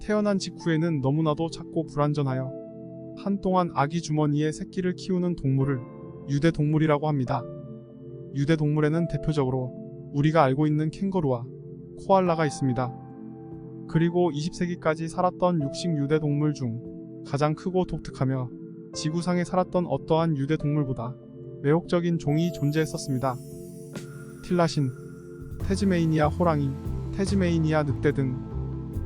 태어난 직후에는 너무나도 작고 불완전하여 한동안 아기 주머니에 새끼를 키우는 동물을 유대동물이라고 합니다. 유대동물에는 대표적으로 우리가 알고 있는 캥거루와 코알라가 있습니다. 그리고 20세기까지 살았던 육식 유대동물 중 가장 크고 독특하며 지구상에 살았던 어떠한 유대동물보다 매혹적인 종이 존재했었습니다. 틸라신, 태즈메이니아 호랑이, 태즈메이니아 늑대 등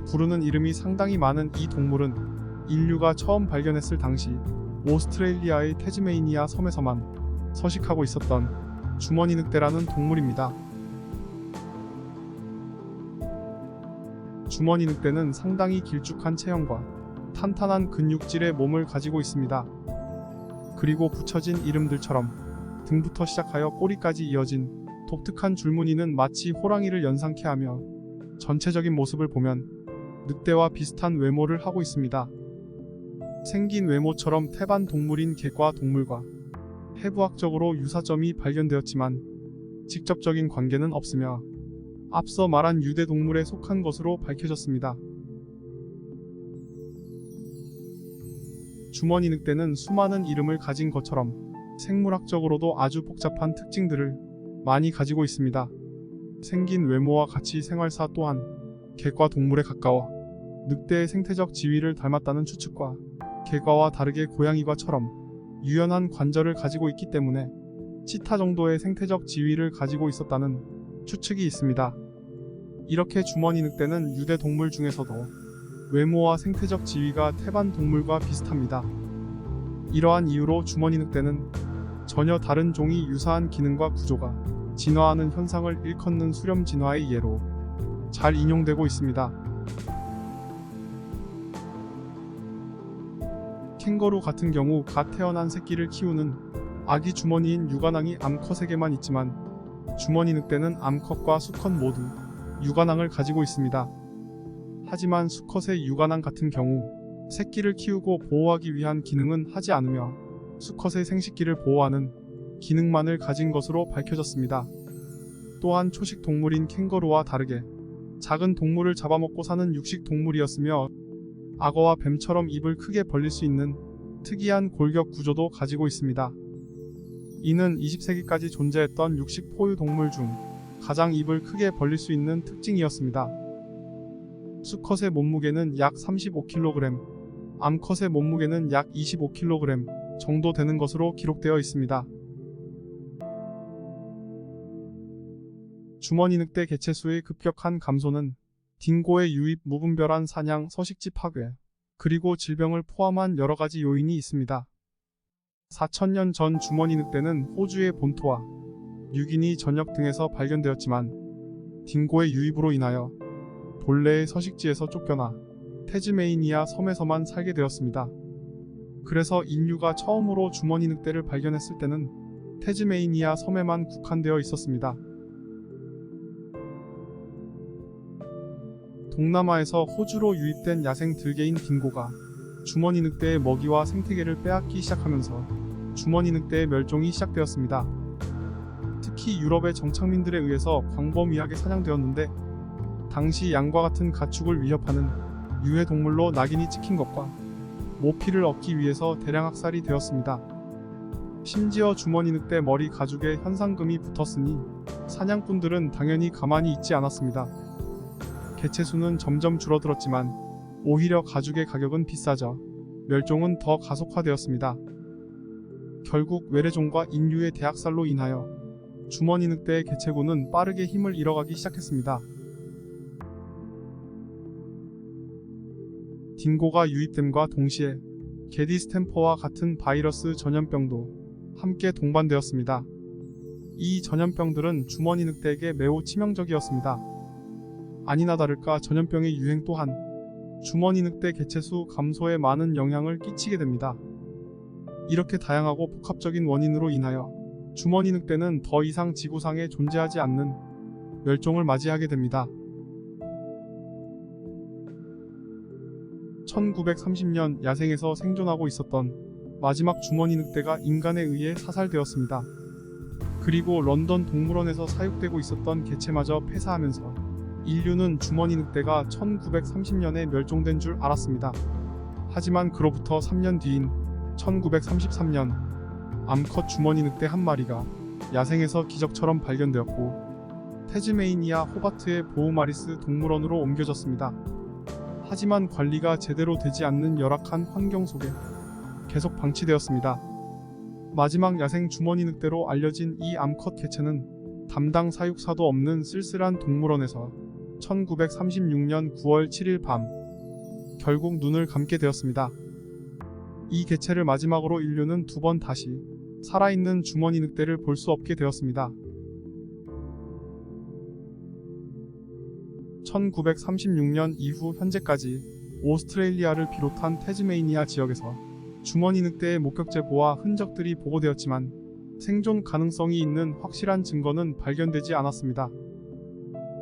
부르는 이름이 상당히 많은 이 동물은 인류가 처음 발견했을 당시 오스트레일리아의 태즈메이니아 섬에서만 서식하고 있었던 주머니 늑대라는 동물입니다. 주머니 늑대는 상당히 길쭉한 체형과 탄탄한 근육질의 몸을 가지고 있습니다. 그리고 붙여진 이름들처럼 등부터 시작하여 꼬리까지 이어진 독특한 줄무늬는 마치 호랑이를 연상케 하며 전체적인 모습을 보면 늑대와 비슷한 외모를 하고 있습니다. 생긴 외모처럼 태반 동물인 개과 동물과 해부학적으로 유사점이 발견되었지만 직접적인 관계는 없으며 앞서 말한 유대동물에 속한 것으로 밝혀졌습니다. 주머니 늑대는 수많은 이름을 가진 것처럼 생물학적으로도 아주 복잡한 특징들을 많이 가지고 있습니다. 생긴 외모와 같이 생활사 또한 개과 동물에 가까워 늑대의 생태적 지위를 닮았다는 추측과 개과와 다르게 고양이과처럼 유연한 관절을 가지고 있기 때문에 치타 정도의 생태적 지위를 가지고 있었다는 추측이 있습니다. 이렇게 주머니 늑대는 유대동물 중에서도 외모와 생태적 지위가 태반 동물과 비슷합니다. 이러한 이유로 주머니 늑대는 전혀 다른 종이 유사한 기능과 구조가 진화하는 현상을 일컫는 수렴 진화의 예로 잘 인용되고 있습니다. 캥거루 같은 경우 갓 태어난 새끼를 키우는 아기 주머니인 유관왕이 암컷에게만 있지만 주머니 늑대는 암컷과 수컷 모두 유관왕을 가지고 있습니다. 하지만 수컷의 유관왕 같은 경우 새끼를 키우고 보호하기 위한 기능은 하지 않으며 수컷의 생식기를 보호하는 기능만을 가진 것으로 밝혀졌습니다. 또한 초식 동물인 캥거루와 다르게 작은 동물을 잡아먹고 사는 육식 동물이었으며 악어와 뱀처럼 입을 크게 벌릴 수 있는 특이한 골격 구조도 가지고 있습니다. 이는 20세기까지 존재했던 육식 포유 동물 중 가장 입을 크게 벌릴 수 있는 특징이었습니다. 수컷의 몸무게는 약 35kg, 암컷의 몸무게는 약 25kg 정도 되는 것으로 기록되어 있습니다. 주머니 늑대 개체수의 급격한 감소는 딩고의 유입, 무분별한 사냥, 서식지 파괴, 그리고 질병을 포함한 여러가지 요인이 있습니다. 4000년 전 주머니 늑대는 호주의 본토와 뉴기니 전역 등에서 발견되었지만 딩고의 유입으로 인하여 본래의 서식지에서 쫓겨나 태즈메이니아 섬에서만 살게 되었습니다. 그래서 인류가 처음으로 주머니 늑대를 발견했을 때는 태즈메이니아 섬에만 국한되어 있었습니다. 동남아에서 호주로 유입된 야생 들개인 딩고가 주머니 늑대의 먹이와 생태계를 빼앗기 시작하면서 주머니 늑대의 멸종이 시작되었습니다. 특히 유럽의 정착민들에 의해서 광범위하게 사냥되었는데 당시 양과 같은 가축을 위협하는 유해동물로 낙인이 찍힌 것과 모피를 얻기 위해서 대량 학살이 되었습니다. 심지어 주머니 늑대 머리 가죽에 현상금이 붙었으니 사냥꾼들은 당연히 가만히 있지 않았습니다. 개체수는 점점 줄어들었지만 오히려 가죽의 가격은 비싸져 멸종은 더 가속화되었습니다. 결국 외래종과 인류의 대학살로 인하여 주머니 늑대의 개체군은 빠르게 힘을 잃어가기 시작했습니다. 딩고가 유입됨과 동시에 게디스템퍼와 같은 바이러스 전염병도 함께 동반되었습니다. 이 전염병들은 주머니 늑대에게 매우 치명적이었습니다. 아니나 다를까 전염병의 유행 또한 주머니 늑대 개체수 감소에 많은 영향을 끼치게 됩니다. 이렇게 다양하고 복합적인 원인으로 인하여 주머니 늑대는 더 이상 지구상에 존재하지 않는 멸종을 맞이하게 됩니다. 1930년 야생에서 생존하고 있었던 마지막 주머니 늑대가 인간에 의해 사살되었습니다. 그리고 런던 동물원에서 사육되고 있었던 개체마저 폐사하면서 인류는 주머니 늑대가 1930년에 멸종된 줄 알았습니다. 하지만 그로부터 3년 뒤인 1933년 암컷 주머니 늑대 한 마리가 야생에서 기적처럼 발견되었고 태즈메이니아 호바트의 보우마리스 동물원으로 옮겨졌습니다. 하지만 관리가 제대로 되지 않는 열악한 환경 속에 계속 방치되었습니다. 마지막 야생 주머니 늑대로 알려진 이 암컷 개체는 담당 사육사도 없는 쓸쓸한 동물원에서 1936년 9월 7일 밤 결국 눈을 감게 되었습니다. 이 개체를 마지막으로 인류는 두 번 다시 살아있는 주머니 늑대를 볼 수 없게 되었습니다. 1936년 이후 현재까지 오스트레일리아를 비롯한 태즈메이니아 지역에서 주머니 늑대의 목격 제보와 흔적들이 보고되었지만 생존 가능성이 있는 확실한 증거는 발견되지 않았습니다.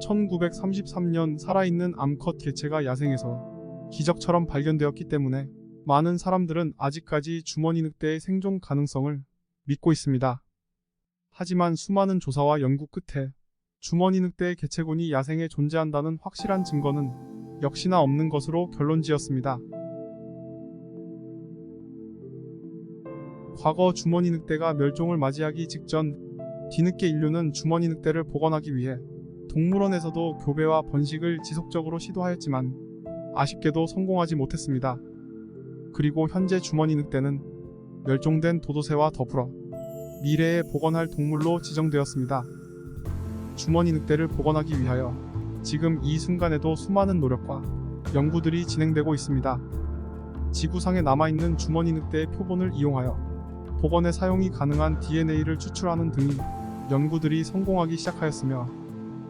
1933년 살아있는 암컷 개체가 야생에서 기적처럼 발견되었기 때문에 많은 사람들은 아직까지 주머니 늑대의 생존 가능성을 믿고 있습니다. 하지만 수많은 조사와 연구 끝에 주머니 늑대의 개체군이 야생에 존재한다는 확실한 증거는 역시나 없는 것으로 결론지었습니다. 과거 주머니 늑대가 멸종을 맞이하기 직전 뒤늦게 인류는 주머니 늑대를 복원하기 위해 동물원에서도 교배와 번식을 지속적으로 시도하였지만 아쉽게도 성공하지 못했습니다. 그리고 현재 주머니 늑대는 멸종된 도도새와 더불어 미래에 복원할 동물로 지정되었습니다. 주머니 늑대를 복원하기 위하여 지금 이 순간에도 수많은 노력과 연구들이 진행되고 있습니다. 지구상에 남아있는 주머니 늑대의 표본을 이용하여 복원에 사용이 가능한 DNA를 추출하는 등의 연구들이 성공하기 시작하였으며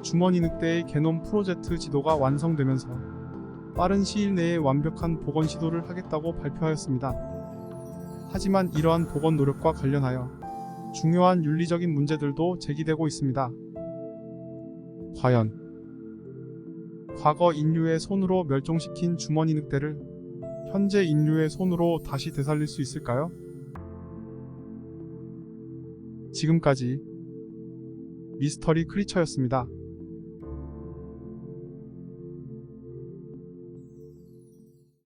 주머니 늑대의 게놈 프로젝트 지도가 완성되면서 빠른 시일 내에 완벽한 복원 시도를 하겠다고 발표하였습니다. 하지만 이러한 복원 노력과 관련하여 중요한 윤리적인 문제들도 제기되고 있습니다. 과연 과거 인류의 손으로 멸종시킨 주머니 늑대를 현재 인류의 손으로 다시 되살릴 수 있을까요? 지금까지 미스터리 크리처였습니다.